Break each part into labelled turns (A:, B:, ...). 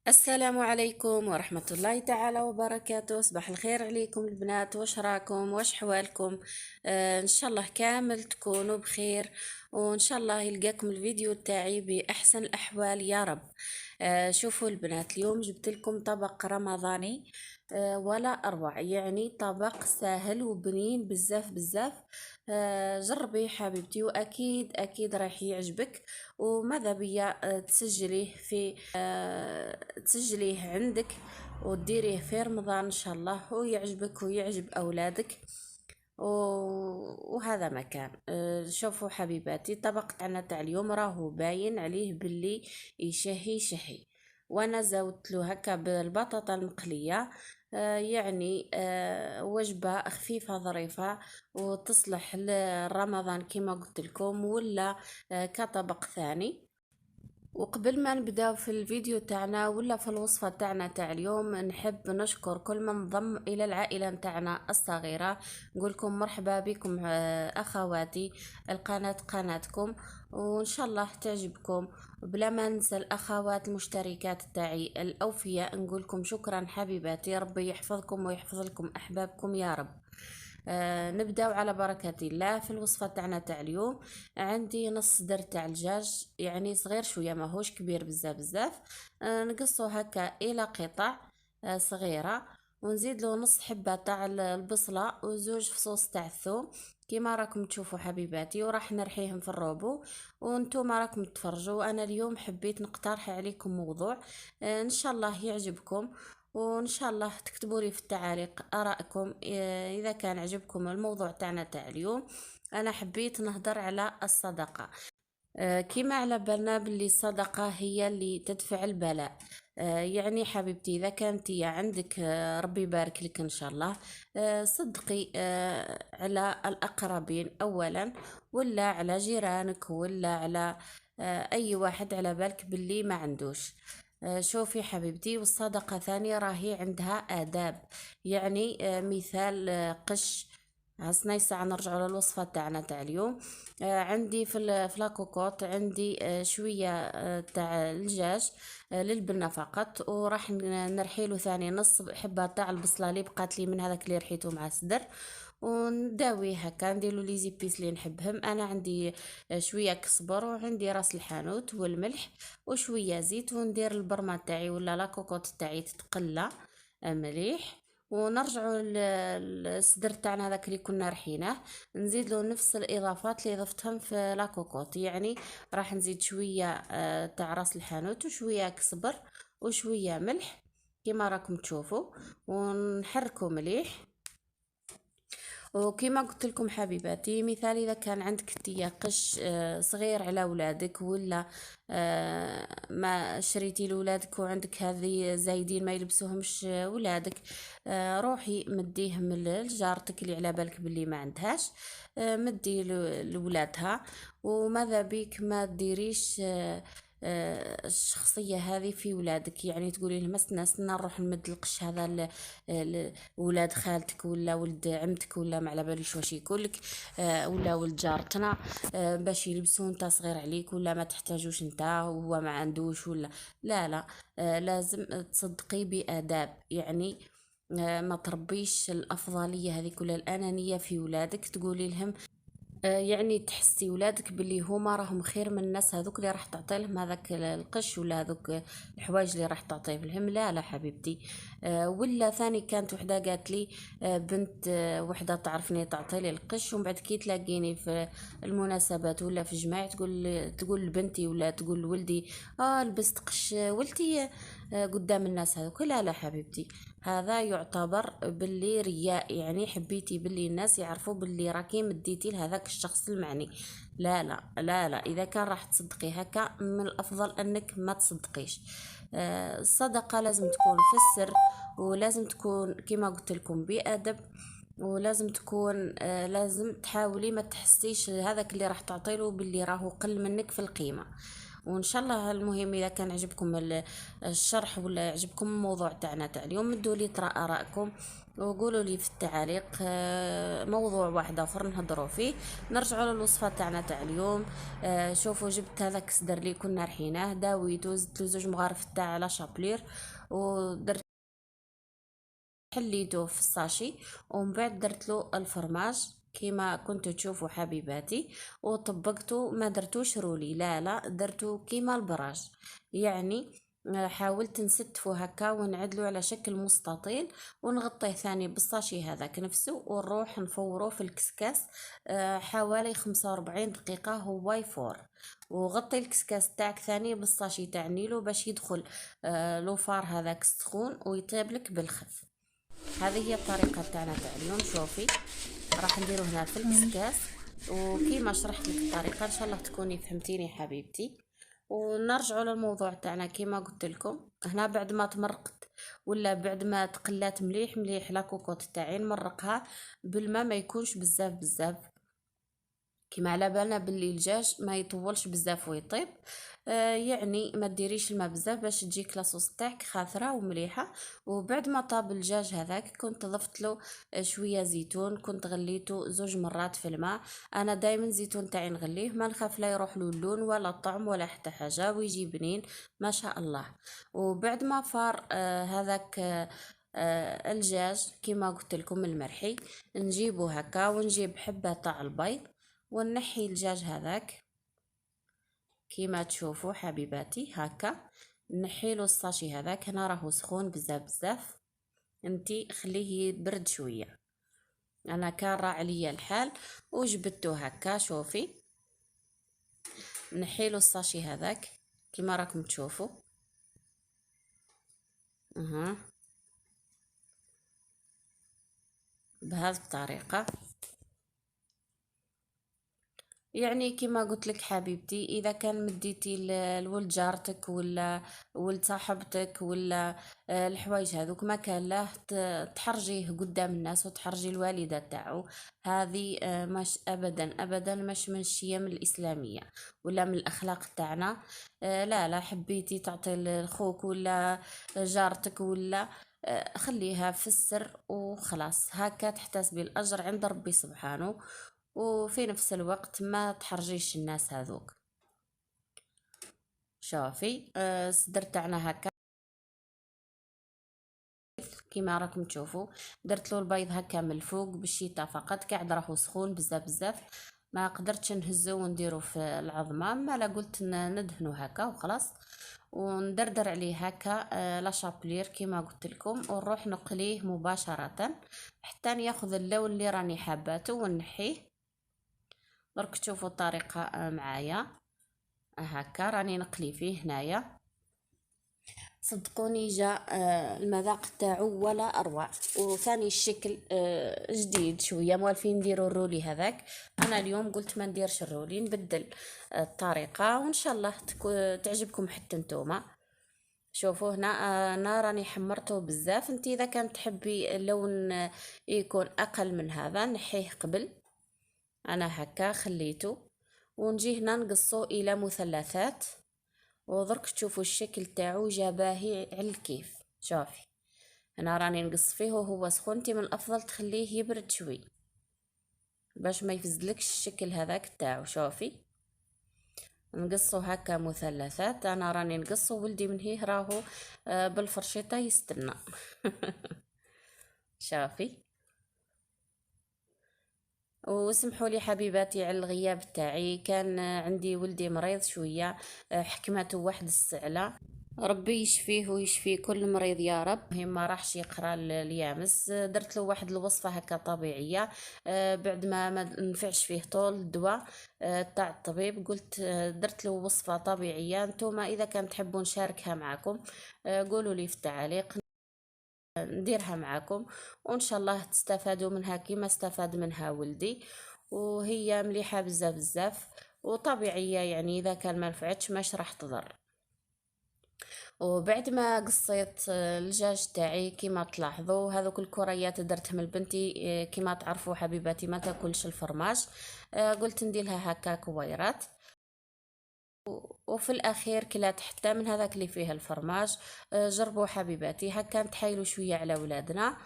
A: السلام عليكم ورحمة الله تعالى وبركاته. صباح الخير عليكم البنات، واش راكم، واش حوالكم؟ ان شاء الله كامل تكونوا بخير، وان شاء الله يلقاكم الفيديو تاعي بأحسن الأحوال يا رب. شوفوا البنات، اليوم جبت لكم طبق رمضاني ولا أروع، يعني طبق سهل وبنين بزاف بزاف. جربي حبيبتي وأكيد أكيد راح يعجبك. وماذا بيا تسجليه في تسجليه عندك وتديريه في رمضان ان شاء الله، ويعجبك ويعجب اولادك. وهذا مكان. شوفوا حبيباتي، الطبق تاعنا تاع اليوم راهو باين عليه باللي يشهي شهي. وانا زودت له هكا بالبطاطا المقليه. يعني وجبه خفيفه ظريفه وتصلح لرمضان كما قلت لكم، ولا كطبق ثاني. وقبل ما نبداو في الفيديو تاعنا ولا في الوصفة تاعنا تاع اليوم، نحب نشكر كل من انضم الى العائلة تاعنا الصغيرة. نقولكم مرحبا بكم اخواتي، القناة قناتكم وان شاء الله تعجبكم. بلا ما ننسى الاخوات المشتركات تاعي الاوفياء، نقولكم شكرا حبيباتي، ربي يحفظكم ويحفظ لكم احبابكم يا رب. نبداو على بركة الله في الوصفة تاعنا تاع اليوم. عندي نص صدر تاع الدجاج، يعني صغير شوية ماهوش كبير بزاف بزاف. نقصو هكا الى قطع صغيرة، ونزيد له نص حبة تاع البصلة وزوج فصوص تاع الثوم كيما راكم تشوفوا حبيباتي، وراح نرحيهم في الروبو وانتم راكم تفرجوا. انا اليوم حبيت نقترح عليكم موضوع ان شاء الله يعجبكم، وان شاء الله تكتبوا لي في التعاليق ارائكم اذا كان عجبكم الموضوع تاعنا تاع اليوم. انا حبيت نهضر على الصدقة. كيما على بالنا باللي الصدقة هي اللي تدفع البلاء. يعني حبيبتي، إذا كانت هي عندك ربي يبارك لك إن شاء الله. صدقي على الأقربين أولا، ولا على جيرانك، ولا على أي واحد على بالك باللي ما عندوش. شوفي حبيبتي، والصدقة ثانية راهي عندها آداب. يعني مثال قش. عسنا ساعة نرجع للوصفة تاعنا تاع اليوم. عندي في لاكوكوت عندي شوية تاع الدجاج للبنة فقط، وراح نرحيله ثاني نص حبة تاع البصلة اللي بقات لي من هذاك اللي رحيته مع الصدر، ونداويه هكا نديرلو لي زيبيس اللي نحبهم. انا عندي شويه كزبر، وعندي راس الحانوت والملح وشويه زيت، وندير البرمه تاعي ولا لاكوكوت تاعي تتقلى مليح. ونرجعوا للصدر تاعنا هذاك اللي كنا رحيناه، نزيد له نفس الاضافات اللي ضفتهم في لاكوكوت. يعني راح نزيد شويه تاع راس الحانوت وشويه كزبر وشويه ملح كما راكم تشوفوا، ونحركو مليح. وكما قلت لكم حبيباتي، مثال اذا كان عندك تيا قش صغير على اولادك، ولا ما شريتي لولادك وعندك هذه زايدين ما يلبسوهمش ولادك، روحي مديهم لجارتك اللي على بالك باللي ما عندهاش، مدي لولادها. وماذا بيك ما ديريش الشخصية هذه في ولادك، يعني تقولي لهم استنى استنى نروح نمد القش هذا ولاد خالتك ولا ولد عمتك ولا ما على باليش واش يقولك، ولا ولد جارتنا، باش يلبسوا انت صغير عليك ولا ما تحتاجوش انت وهو ما عندوش ولا. لا لا، لازم تصدقي بآداب. يعني ما تربيش الأفضلية هذه كلها، الأنانية في ولادك، تقولي لهم يعني تحسي ولادك باللي هما راهم خير من الناس هذوك اللي راح تعطي لهم هذاك القش ولا هذوك الحوايج اللي راح تعطيه لهم. لا لا حبيبتي. ولا ثاني كانت وحده قالت لي بنت وحده تعرفني تعطي لي القش، ومن بعد كي تلاقيني في المناسبات ولا في جماعة تقول لبنتي ولا تقول لولدي لبست قش ولتي قدام الناس هذوك. لا لا حبيبتي، هذا يعتبر باللي رياء، يعني حبيتي باللي الناس يعرفوا باللي راكي مديتي لهذاك الشخص المعني. لا لا لا لا، اذا كان راح تصدقي هكا من الافضل انك ما تصدقيش. الصدقة لازم تكون في السر، ولازم تكون كما قلت لكم بأدب، ولازم تكون لازم تحاولي ما تحسيش هذاك اللي راح تعطيله باللي راهو قل منك في القيمة. وان شاء الله المهم اذا كان عجبكم الشرح ولا عجبكم الموضوع تاعنا تاع اليوم ادوا لي ترى ارائكم وقولوا لي في التعاليق موضوع واحد اخر نهضروا فيه. نرجعوا للوصفه تاعنا تاع اليوم. شوفوا جبت هذاك الصدر اللي كنا رحيناه داويتو زدت له زوج مغارف تاع لا شابلير ودرت حليته في الساشي ومن بعد درت له الفرماج كيما كنتو تشوفوا حبيباتي وطبقته ما درتوش رولي لا درتو كيما البراج يعني. حاولت نستفو هكا ونعدلو على شكل مستطيل ونغطيه ثاني بالساشي هذاك نفسه ونروح نفوره في الكسكاس حوالي 45 دقيقة هو يفور. وغطي الكسكاس تاعك ثاني بالساشي تاع نيلو باش يدخل لوفار هذاك السخون ويطيب لك بالخف. هذه هي الطريقة تاعنا تاع اليوم. شوفي راح نديرو هنا في الكسكاس وكيما شرحت لك الطريقة ان شاء الله تكوني فهمتيني حبيبتي. ونرجعوا للموضوع تاعنا كيما قلت لكم هنا بعد ما تمرقت ولا بعد ما تقلات مليح مليح لا كوكوط تاعي نمرقها بالماء ما يكونش بزاف كيما على بالنا باللي الدجاج ما يطولش بزاف ويطيب. يعني ما ديريش الماء بزاف باش تجيك لاصوص تاعك خاثره ومليحه. وبعد ما طاب الدجاج هذاك كنت ضفت له شويه زيتون كنت غليته زوج مرات في الماء. انا دائما زيتون تاعي نغليه ما نخاف لا يروح له اللون ولا الطعم ولا حتى حاجه ويجي بنين ما شاء الله. وبعد ما فار هذاك الدجاج كيما قلت لكم المرحي نجيبه هكا ونجيب حبه تاع البيض ونحي الدجاج هذاك كيما تشوفوا حبيباتي هكا نحيلو الساشي هذاك. هنا راهو سخون بزاف انتي خليه يبرد شويه. انا كان راه عليا الحال وجبدته هكا. شوفي نحيلو الساشي هذاك كيما راكم تشوفوا بهذه الطريقه. يعني كما قلت لك حبيبتي اذا كان مديتي لولد جارتك ولا ولد صاحبتك ولا الحوايج هذوك ما كان له تحرجيه قدام الناس وتحرجي الوالده تاعو. هذه مش ابدا مش من الشيم الاسلاميه ولا من الاخلاق تاعنا. لا حبيتي تعطي لخوك ولا جارتك ولا خليها في السر وخلاص هكا تحتسبي الاجر عند ربي سبحانه وفي نفس الوقت ما تحرجيش الناس هذوك. شوفي الصدر تاعنا هكا كيما راكم تشوفوا درت له البيض هكا من الفوق بالشيتا فقط قاعد راهو سخون بزاف ما قدرتش نهزو ونديرو في العظمه ما لا قلت ندهنو هكا وخلاص وندردر عليه هكا لا شابلير كيما قلت لكم ونروح نقليه مباشره حتى ياخذ اللون اللي راني حاباته ونحيه. درك تشوفوا الطريقه معايا هكا راني نقلي فيه هنايا. صدقوني جاء المذاق تاعو ولا اروع وثاني الشكل جديد شويه موالفين نديروا الرولي هذاك. انا اليوم قلت ما نديرش الرولي نبدل الطريقه وان شاء الله تعجبكم حتى نتوما. شوفوا هنا انا راني حمرته بزاف. انت اذا كانت تحبي اللون يكون اقل من هذا نحيه قبل. انا هكا خليته ونجي هنا نقصه الى مثلثات ودرك تشوفوا الشكل تاعو جا باهي على الكيف. شوفي انا راني نقص فيه وهو سخون. انت من الافضل تخليه يبرد شوي باش ما يفزلكش الشكل هذاك تاعو. شوفي نقصه هكا مثلثات. انا راني نقصه ولدي من هيه راهو بالفرشيطه يستنى شوفي واسمحوا لي حبيباتي على الغياب تاعي كان عندي ولدي مريض شويه حكمته واحد السعله. ربي يشفيه ويشفي كل مريض يا رب. هي ما راحش يقرا اليامس درت له واحد الوصفه هكا طبيعيه بعد ما نفعش فيه طول الدواء تاع الطبيب قلت درت له وصفه طبيعيه. نتوما اذا كان تحبوا نشاركها معكم قولوا لي في التعليق نديرها معكم وان شاء الله تستفادوا منها كما استفاد منها ولدي. وهي مليحه بزاف وطبيعيه يعني اذا كان ما نفعتش ماش راح تضر. وبعد ما قصيت الدجاج تاعي كما تلاحظوا هذوك الكريات درتهم لبنتي كما تعرفوا حبيباتي ما تاكلش الفرماج قلت نديرها هكا كويرات وفي الاخير كلات حتى من هذاك اللي فيه الفرماج. جربوا حبيباتي، هكا نتحايلوا شويه على ولادنا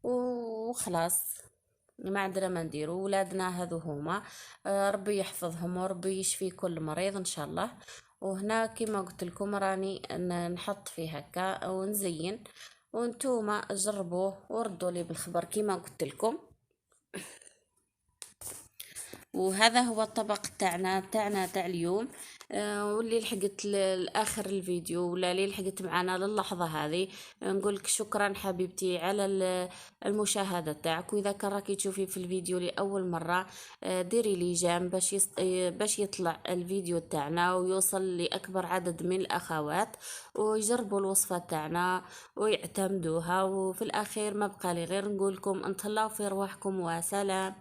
A: وخلاص. ما عندنا ما نديرو، ولادنا هذو هما. ربي يحفظهم وربي يشفي كل مريض ان شاء الله. وهنا كما قلت لكم راني نحط فيه هكا ونزين، وانتوما جربوه وردوا لي بالخبر كما قلت لكم. وهذا هو الطبق تاعنا تاع اليوم. واللي لحقت لاخر الفيديو ولا اللي لحقت معنا للحظه هذه، نقول لك شكرا حبيبتي على المشاهده تاعك. واذا كان راكي تشوفي في الفيديو لاول مره، ديري لي جيم باش يطلع الفيديو تاعنا ويوصل لاكبر عدد من الاخوات، ويجربوا الوصفه تاعنا ويعتمدوها. وفي الاخير ما بقى لي غير نقول لكم انتهلاو في رواحكم وسلام.